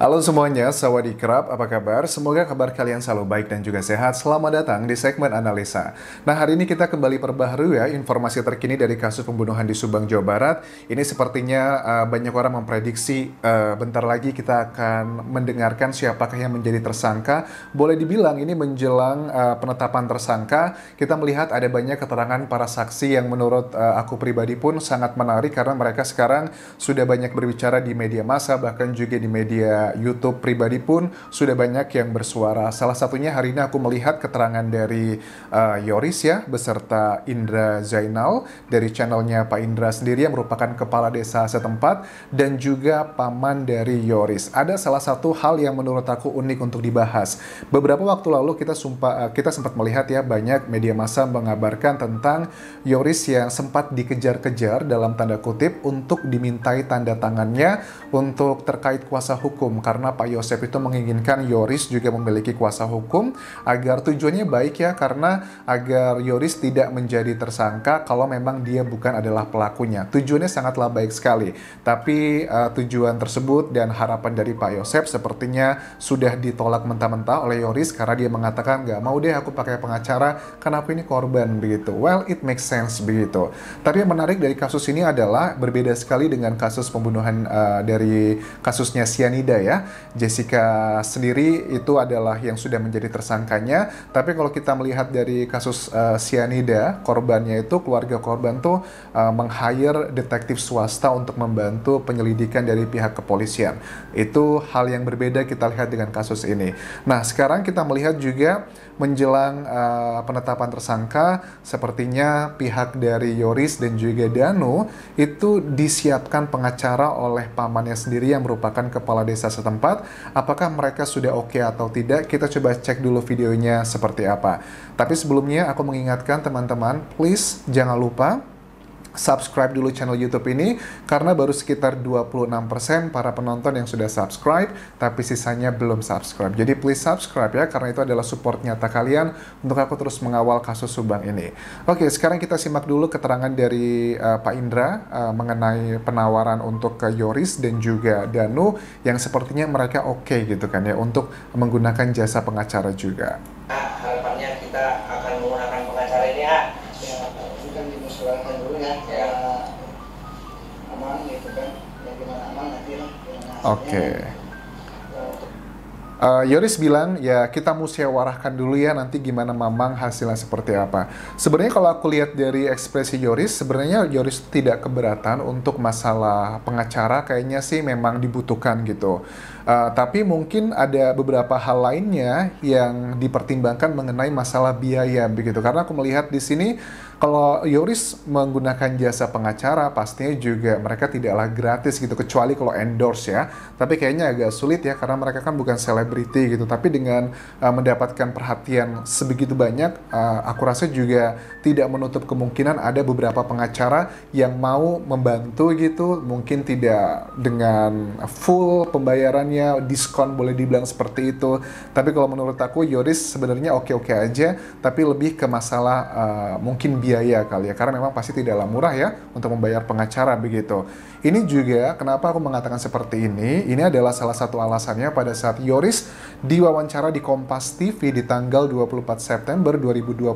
Halo semuanya, Sawadee-krap, apa kabar? Semoga kabar kalian selalu baik dan juga sehat. Selamat datang di segmen analisa. Nah, hari ini kita kembali perbaharui ya informasi terkini dari kasus pembunuhan di Subang, Jawa Barat. Ini sepertinya banyak orang memprediksi bentar lagi kita akan mendengarkan siapakah yang menjadi tersangka. Boleh dibilang ini menjelang penetapan tersangka, kita melihat ada banyak keterangan para saksi yang menurut aku pribadi pun sangat menarik karena mereka sekarang sudah banyak berbicara di media massa, bahkan juga di media YouTube pribadi pun sudah banyak yang bersuara. Salah satunya hari ini aku melihat keterangan dari Yoris ya, beserta Indra Zainal dari channelnya Pak Indra sendiri yang merupakan kepala desa setempat dan juga paman dari Yoris. Ada salah satu hal yang menurut aku unik untuk dibahas. Beberapa waktu lalu kita sempat melihat ya banyak media massa mengabarkan tentang Yoris yang sempat dikejar-kejar dalam tanda kutip untuk dimintai tanda tangannya untuk terkait kuasa hukum. Karena Pak Yosep itu menginginkan Yoris juga memiliki kuasa hukum agar tujuannya baik ya, karena agar Yoris tidak menjadi tersangka kalau memang dia bukan adalah pelakunya. Tujuannya sangatlah baik sekali, tapi tujuan tersebut dan harapan dari Pak Yosep sepertinya sudah ditolak mentah-mentah oleh Yoris karena dia mengatakan nggak mau deh aku pakai pengacara karena aku ini korban begitu. Well, it makes sense begitu. Tapi yang menarik dari kasus ini adalah berbeda sekali dengan kasus pembunuhan dari kasusnya Cyanida ya. Jessica sendiri itu adalah yang sudah menjadi tersangkanya, tapi kalau kita melihat dari kasus Cyanida, korbannya itu keluarga korban tuh meng-hire detektif swasta untuk membantu penyelidikan dari pihak kepolisian. Itu hal yang berbeda kita lihat dengan kasus ini. Nah, sekarang kita melihat juga menjelang penetapan tersangka, sepertinya pihak dari Yoris dan juga Danu itu disiapkan pengacara oleh pamannya sendiri yang merupakan kepala desa setempat. Apakah mereka sudah oke atau tidak? Kita coba cek dulu videonya seperti apa. Tapi sebelumnya aku mengingatkan teman-teman, please jangan lupa subscribe dulu channel YouTube ini karena baru sekitar 26% para penonton yang sudah subscribe, tapi sisanya belum subscribe. Jadi please subscribe ya, karena itu adalah support nyata kalian untuk aku terus mengawal kasus Subang ini. Oke, sekarang kita simak dulu keterangan dari Pak Indra mengenai penawaran untuk ke Yoris dan juga Danu yang sepertinya mereka oke gitu kan ya untuk menggunakan jasa pengacara juga. Harapannya kita akan menggunakan pengacara ini kan dimusyawarahkan dulu ya, aman gitu kan, yang gimana aman nanti lah. Oke. Yoris bilang ya kita musyawarahkan dulu ya nanti gimana mamang hasilnya seperti apa. Sebenarnya kalau aku lihat dari ekspresi Yoris, sebenarnya Yoris tidak keberatan untuk masalah pengacara, kayaknya sih memang dibutuhkan gitu. Tapi mungkin ada beberapa hal lainnya yang dipertimbangkan mengenai masalah biaya begitu. Karena aku melihat di sini kalau Yoris menggunakan jasa pengacara pastinya juga mereka tidaklah gratis gitu, kecuali kalau endorse ya. Tapi kayaknya agak sulit ya karena mereka kan bukan selebriti gitu. Tapi dengan mendapatkan perhatian sebegitu banyak, aku rasa juga tidak menutup kemungkinan ada beberapa pengacara yang mau membantu gitu. Mungkin tidak dengan full pembayarannya, diskon boleh dibilang seperti itu. Tapi kalau menurut aku Yoris sebenarnya oke-oke aja, tapi lebih ke masalah mungkin biaya kali ya, karena memang pasti tidaklah murah ya untuk membayar pengacara begitu. Ini juga kenapa aku mengatakan seperti ini adalah salah satu alasannya pada saat Yoris diwawancara di Kompas TV di tanggal 24 September 2021,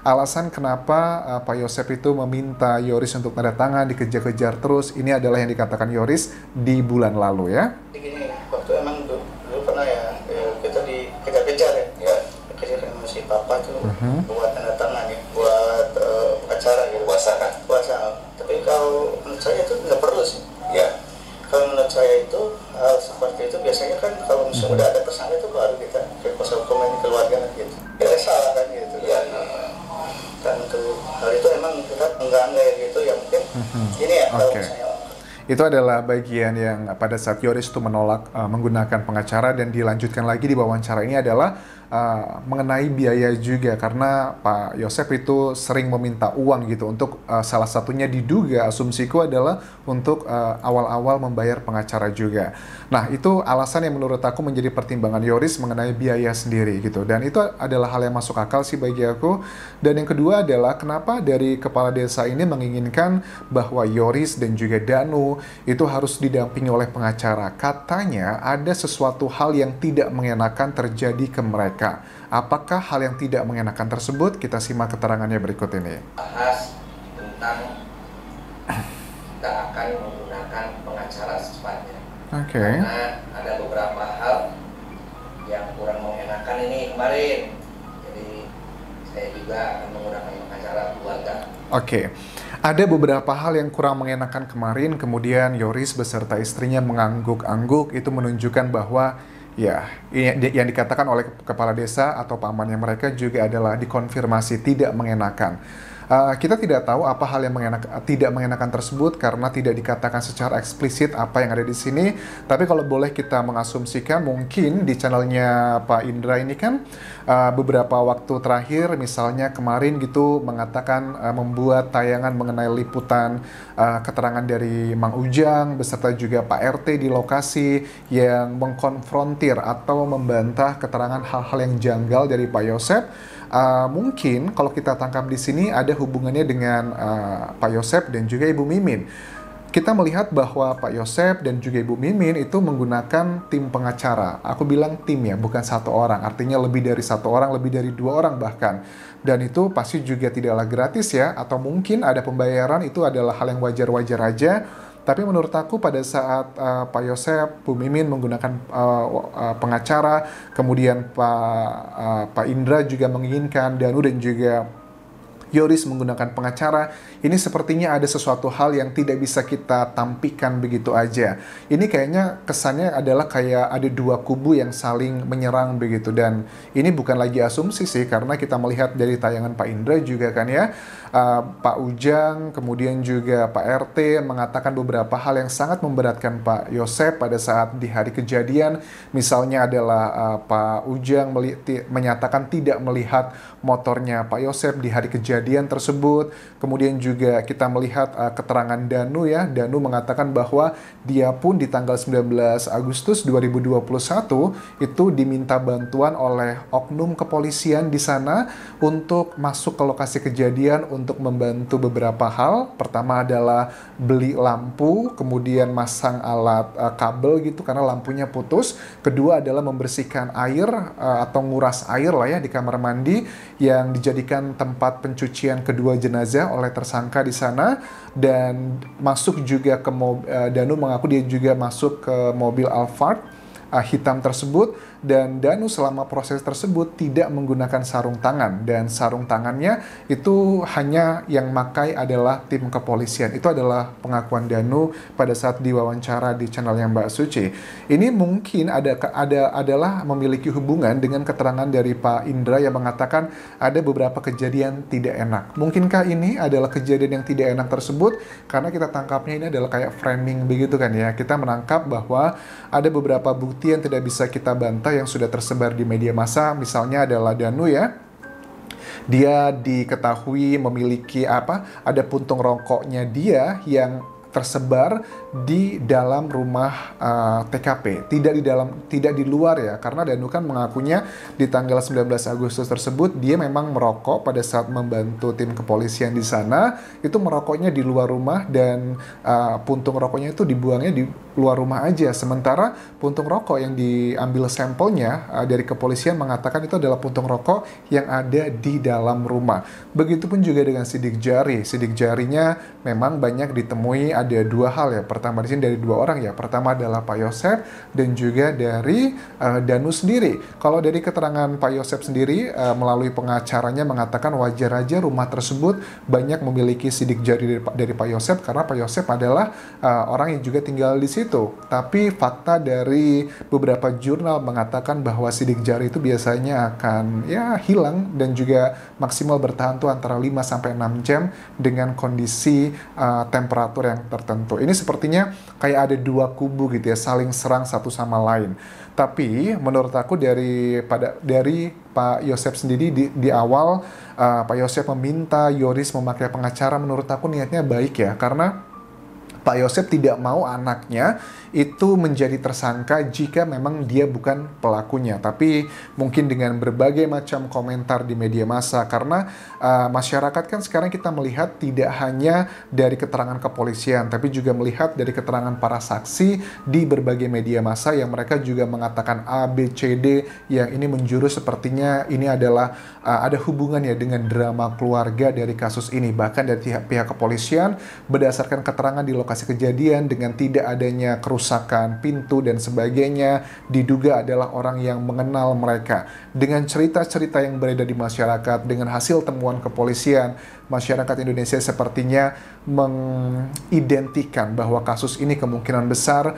alasan kenapa Pak Yosep itu meminta Yoris untuk tanda tangan, dikejar-kejar terus, ini adalah yang dikatakan Yoris di bulan lalu ya. Gini, waktu emang dulu pernah ya, kita dikejar-kejar ya, dikejar sama si papa tuh buat tanda tangan ya, buat acara gitu, puasa. Tapi kalau menurut saya itu nggak perlu sih ya. Kalau menurut saya itu hal seperti itu biasanya kan kalau misalnya udah ada tersangka itu baru kita ke kuasa hukum ini keluarga gitu, ya salah kan gitu ya. Kan untuk hal itu emang kita enggak gitu ya, mungkin ini ya kalau misalnya itu adalah bagian yang pada saat Yoris itu menolak menggunakan pengacara, dan dilanjutkan lagi di wawancara ini adalah mengenai biaya juga karena Pak Yosep itu sering meminta uang gitu untuk salah satunya diduga asumsiku adalah untuk awal-awal membayar pengacara juga. Nah, itu alasan yang menurut aku menjadi pertimbangan Yoris mengenai biaya sendiri gitu, dan itu adalah hal yang masuk akal sih bagi aku. Dan yang kedua adalah kenapa dari kepala desa ini menginginkan bahwa Yoris dan juga Danu itu harus didampingi oleh pengacara. Katanya ada sesuatu hal yang tidak mengenakan terjadi ke mereka. Apakah hal yang tidak mengenakan tersebut? Kita simak keterangannya berikut ini. Bahas tentang kita akan menggunakan pengacara secepatnya. Oke. Karena ada beberapa hal yang kurang mengenakan ini kemarin. Jadi saya juga akan menggunakan pengacara keluarga. Oke. Ada beberapa hal yang kurang mengenakan kemarin, kemudian Yoris beserta istrinya mengangguk-angguk, itu menunjukkan bahwa ya, ini yang dikatakan oleh kepala desa atau pamannya mereka juga adalah dikonfirmasi tidak mengenakan. Kita tidak tahu apa hal yang tidak mengenakan tersebut karena tidak dikatakan secara eksplisit apa yang ada di sini. Tapi kalau boleh kita mengasumsikan, mungkin di channelnya Pak Indra ini kan beberapa waktu terakhir, misalnya kemarin gitu mengatakan membuat tayangan mengenai liputan keterangan dari Mang Ujang beserta juga Pak RT di lokasi yang mengkonfrontir atau membantah keterangan hal-hal yang janggal dari Pak Yosep. Mungkin kalau kita tangkap di sini ada hubungannya dengan Pak Yosep dan juga Ibu Mimin. Kita melihat bahwa Pak Yosep dan juga Ibu Mimin itu menggunakan tim pengacara. Aku bilang tim ya, bukan satu orang. Artinya lebih dari satu orang, lebih dari 2 orang bahkan. Dan itu pasti juga tidaklah gratis ya, atau mungkin ada pembayaran, itu adalah hal yang wajar-wajar aja. Tapi menurut aku pada saat Pak Yosep, Bu Mimin menggunakan pengacara, kemudian Pak Indra juga menginginkan Danu dan juga Yoris menggunakan pengacara, ini sepertinya ada sesuatu hal yang tidak bisa kita tampilkan begitu aja. Ini kayaknya kesannya adalah kayak ada 2 kubu yang saling menyerang begitu, dan ini bukan lagi asumsi sih, karena kita melihat dari tayangan Pak Indra juga kan ya, Pak Ujang, kemudian juga Pak RT mengatakan beberapa hal yang sangat memberatkan Pak Yosep pada saat di hari kejadian. Misalnya adalah Pak Ujang menyatakan tidak melihat motornya Pak Yosep di hari kejadian tersebut. Kemudian juga kita melihat keterangan Danu ya. Danu mengatakan bahwa dia pun di tanggal 19 Agustus 2021 itu diminta bantuan oleh oknum kepolisian di sana untuk masuk ke lokasi kejadian untuk membantu beberapa hal. Pertama adalah beli lampu, kemudian masang alat kabel gitu karena lampunya putus. Kedua adalah membersihkan air atau nguras air lah ya di kamar mandi yang dijadikan tempat pencucian kedua jenazah oleh tersangka di sana. Dan masuk juga ke Danu mengaku dia juga masuk ke mobil Alphard hitam tersebut, dan Danu selama proses tersebut tidak menggunakan sarung tangan, dan sarung tangannya itu hanya yang makai adalah tim kepolisian. Itu adalah pengakuan Danu pada saat diwawancara di channelnya Mbak Suci. Ini mungkin adalah memiliki hubungan dengan keterangan dari Pak Indra yang mengatakan ada beberapa kejadian tidak enak. Mungkinkah ini adalah kejadian yang tidak enak tersebut? Karena kita tangkapnya ini adalah kayak framing begitu kan ya. Kita menangkap bahwa ada beberapa bukti yang tidak bisa kita bantah yang sudah tersebar di media massa. Misalnya adalah Danu ya, dia diketahui memiliki ada puntung rokoknya dia yang tersebar di dalam rumah TKP, tidak di luar ya, karena Danu kan mengakunya di tanggal 19 Agustus tersebut dia memang merokok pada saat membantu tim kepolisian di sana, itu merokoknya di luar rumah, dan puntung rokoknya itu dibuangnya di luar rumah aja, sementara puntung rokok yang diambil sampelnya dari kepolisian mengatakan itu adalah puntung rokok yang ada di dalam rumah. Begitupun juga dengan sidik jari. Sidik jarinya memang banyak ditemui, ada 2 hal ya. Pertama di sini dari 2 orang ya. Pertama adalah Pak Yosep dan juga dari Danu sendiri. Kalau dari keterangan Pak Yosep sendiri melalui pengacaranya mengatakan wajar aja rumah tersebut banyak memiliki sidik jari dari Pak Yosep karena Pak Yosep adalah orang yang juga tinggal di situ. Tapi fakta dari beberapa jurnal mengatakan bahwa sidik jari itu biasanya akan ya hilang dan juga maksimal bertahan tuh antara 5 sampai 6 jam dengan kondisi temperatur yang tertentu. Ini sepertinya kayak ada 2 kubu gitu ya, saling serang satu sama lain. Tapi menurut aku dari Pak Yosep sendiri di awal Pak Yosep meminta Yoris memakai pengacara, menurut aku niatnya baik ya, karena Pak Yosep tidak mau anaknya itu menjadi tersangka jika memang dia bukan pelakunya. Tapi mungkin dengan berbagai macam komentar di media massa, karena masyarakat kan sekarang kita melihat tidak hanya dari keterangan kepolisian, tapi juga melihat dari keterangan para saksi di berbagai media massa yang mereka juga mengatakan A, B, C, D, yang ini menjurus sepertinya ini adalah ada hubungannya dengan drama keluarga dari kasus ini. Bahkan dari pihak kepolisian berdasarkan keterangan di lokasi kejadian dengan tidak adanya kerusakan pintu dan sebagainya, diduga adalah orang yang mengenal mereka. Dengan cerita-cerita yang beredar di masyarakat, dengan hasil temuan kepolisian, masyarakat Indonesia sepertinya mengidentikan bahwa kasus ini kemungkinan besar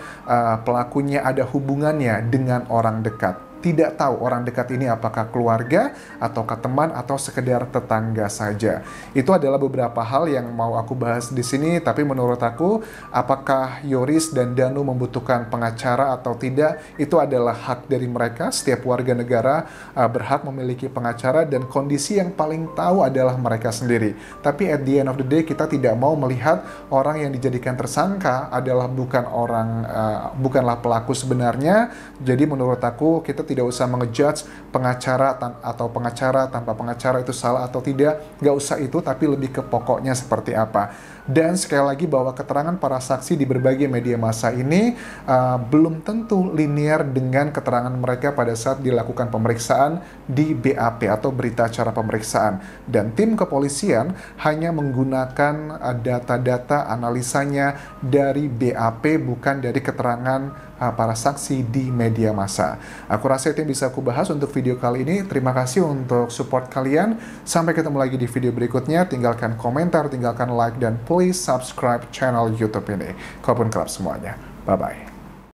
pelakunya ada hubungannya dengan orang dekat. Tidak tahu orang dekat ini apakah keluarga, ataukah teman, atau sekedar tetangga saja. Itu adalah beberapa hal yang mau aku bahas di sini, tapi menurut aku, apakah Yoris dan Danu membutuhkan pengacara atau tidak, itu adalah hak dari mereka. Setiap warga negara berhak memiliki pengacara, dan kondisi yang paling tahu adalah mereka sendiri. Tapi at the end of the day, kita tidak mau melihat orang yang dijadikan tersangka adalah bukanlah pelaku sebenarnya. Jadi menurut aku, kita tidak usah mengejudge pengacara atau pengacara tanpa pengacara itu salah atau tidak. Nggak usah itu, tapi lebih ke pokoknya seperti apa. Dan sekali lagi bahwa keterangan para saksi di berbagai media massa ini belum tentu linear dengan keterangan mereka pada saat dilakukan pemeriksaan di BAP atau berita acara pemeriksaan. Dan tim kepolisian hanya menggunakan data-data analisanya dari BAP, bukan dari keterangan para saksi di media massa. Aku rasa itu yang bisa aku bahas untuk video kali ini. Terima kasih untuk support kalian. Sampai ketemu lagi di video berikutnya. Tinggalkan komentar, tinggalkan like, dan please subscribe channel YouTube ini. Kalaupun kerap semuanya. Bye-bye.